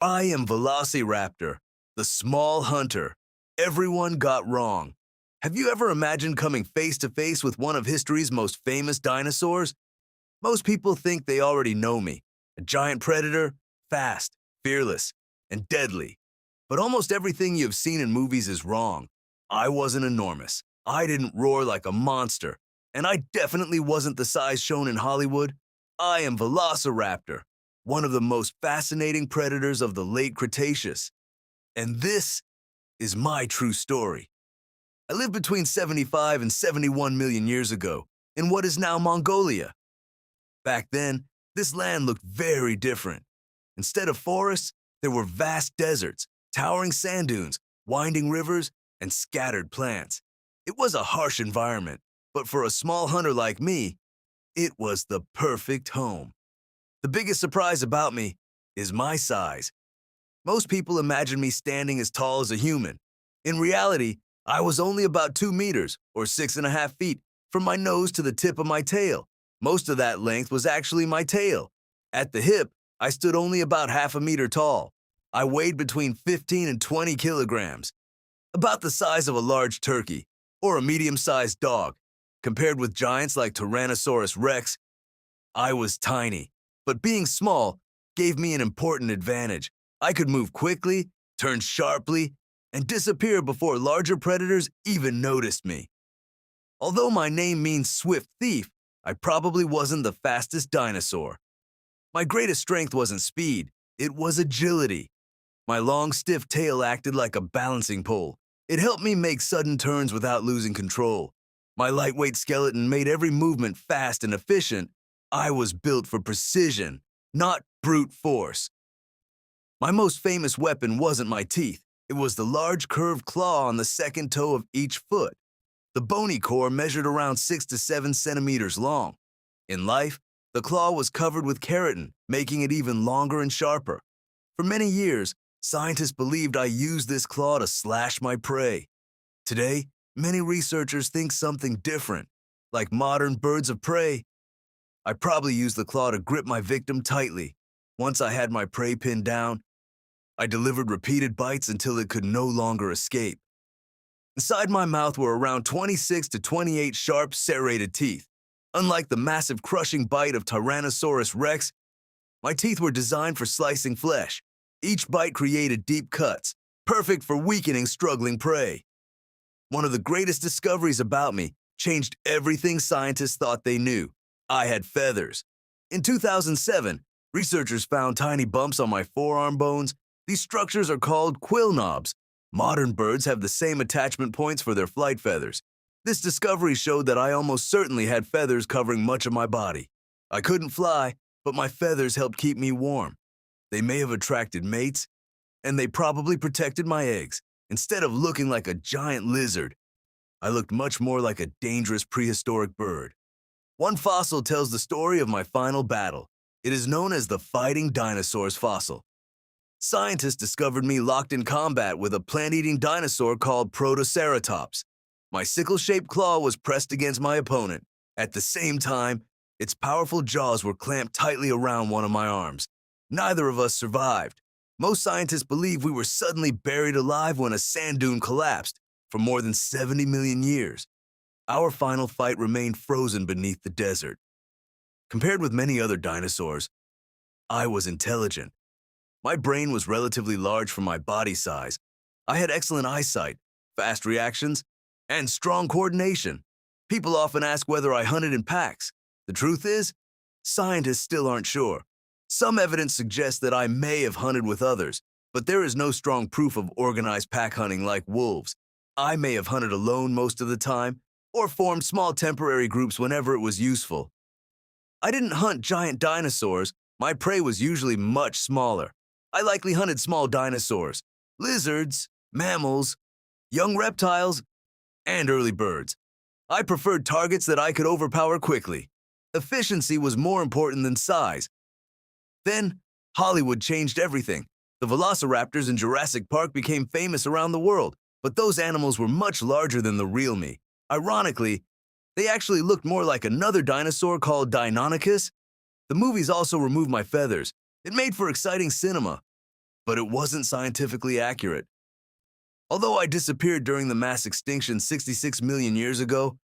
I am Velociraptor, the small hunter. Everyone got wrong. Have you ever imagined coming face to face with one of history's most famous dinosaurs? Most people think they already know me. A giant predator, fast, fearless, and deadly. But almost everything you've seen in movies is wrong. I wasn't enormous. I didn't roar like a monster. And I definitely wasn't the size shown in Hollywood. I am Velociraptor, one of the most fascinating predators of the late Cretaceous. And this is my true story. I lived between 75 and 71 million years ago in what is now Mongolia. Back then, this land looked very different. Instead of forests, there were vast deserts, towering sand dunes, winding rivers, and scattered plants. It was a harsh environment, but for a small hunter like me, it was the perfect home. The biggest surprise about me is my size. Most people imagine me standing as tall as a human. In reality, I was only about 2 meters, or 6.5 feet, from my nose to the tip of my tail. Most of that length was actually my tail. At the hip, I stood only about half a meter tall. I weighed between 15 and 20 kilograms, about the size of a large turkey, or a medium-sized dog. Compared with giants like Tyrannosaurus rex, I was tiny. But being small gave me an important advantage. I could move quickly, turn sharply, and disappear before larger predators even noticed me. Although my name means swift thief, I probably wasn't the fastest dinosaur. My greatest strength wasn't speed, it was agility. My long, stiff tail acted like a balancing pole. It helped me make sudden turns without losing control. My lightweight skeleton made every movement fast and efficient. I was built for precision, not brute force. My most famous weapon wasn't my teeth. It was the large curved claw on the second toe of each foot. The bony core measured around 6 to 7 centimeters long. In life, the claw was covered with keratin, making it even longer and sharper. For many years, scientists believed I used this claw to slash my prey. Today, many researchers think something different. Like modern birds of prey, I probably used the claw to grip my victim tightly. Once I had my prey pinned down, I delivered repeated bites until it could no longer escape. Inside my mouth were around 26 to 28 sharp, serrated teeth. Unlike the massive crushing bite of Tyrannosaurus rex, my teeth were designed for slicing flesh. Each bite created deep cuts, perfect for weakening struggling prey. One of the greatest discoveries about me changed everything scientists thought they knew. I had feathers. In 2007, researchers found tiny bumps on my forearm bones. These structures are called quill knobs. Modern birds have the same attachment points for their flight feathers. This discovery showed that I almost certainly had feathers covering much of my body. I couldn't fly, but my feathers helped keep me warm. They may have attracted mates, and they probably protected my eggs. Instead of looking like a giant lizard, I looked much more like a dangerous prehistoric bird. One fossil tells the story of my final battle. It is known as the fighting dinosaurs fossil. Scientists discovered me locked in combat with a plant-eating dinosaur called Protoceratops. My sickle-shaped claw was pressed against my opponent. At the same time, its powerful jaws were clamped tightly around one of my arms. Neither of us survived. Most scientists believe we were suddenly buried alive when a sand dune collapsed for more than 70 million years. Our final fight remained frozen beneath the desert. Compared with many other dinosaurs, I was intelligent. My brain was relatively large for my body size. I had excellent eyesight, fast reactions, and strong coordination. People often ask whether I hunted in packs. The truth is, scientists still aren't sure. Some evidence suggests that I may have hunted with others, but there is no strong proof of organized pack hunting like wolves. I may have hunted alone most of the time, or formed small temporary groups whenever it was useful. I didn't hunt giant dinosaurs. My prey was usually much smaller. I likely hunted small dinosaurs, lizards, mammals, young reptiles, and early birds. I preferred targets that I could overpower quickly. Efficiency was more important than size. Then, Hollywood changed everything. The Velociraptors in Jurassic Park became famous around the world, but those animals were much larger than the real me. Ironically, they actually looked more like another dinosaur called Deinonychus. The movies also removed my feathers. It made for exciting cinema. but it wasn't scientifically accurate. Although I disappeared during the mass extinction 66 million years ago,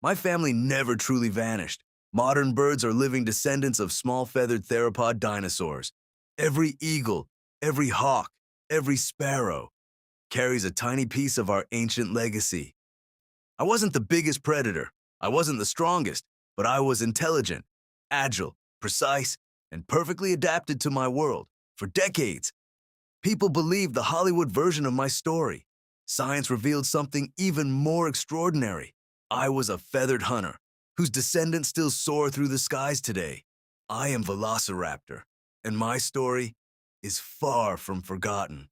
my family never truly vanished. Modern birds are living descendants of small feathered theropod dinosaurs. Every eagle, every hawk, every sparrow carries a tiny piece of our ancient legacy. I wasn't the biggest predator, I wasn't the strongest, but I was intelligent, agile, precise, and perfectly adapted to my world. For decades, people believed the Hollywood version of my story. Science revealed something even more extraordinary. I was a feathered hunter, whose descendants still soar through the skies today. I am Velociraptor, and my story is far from forgotten.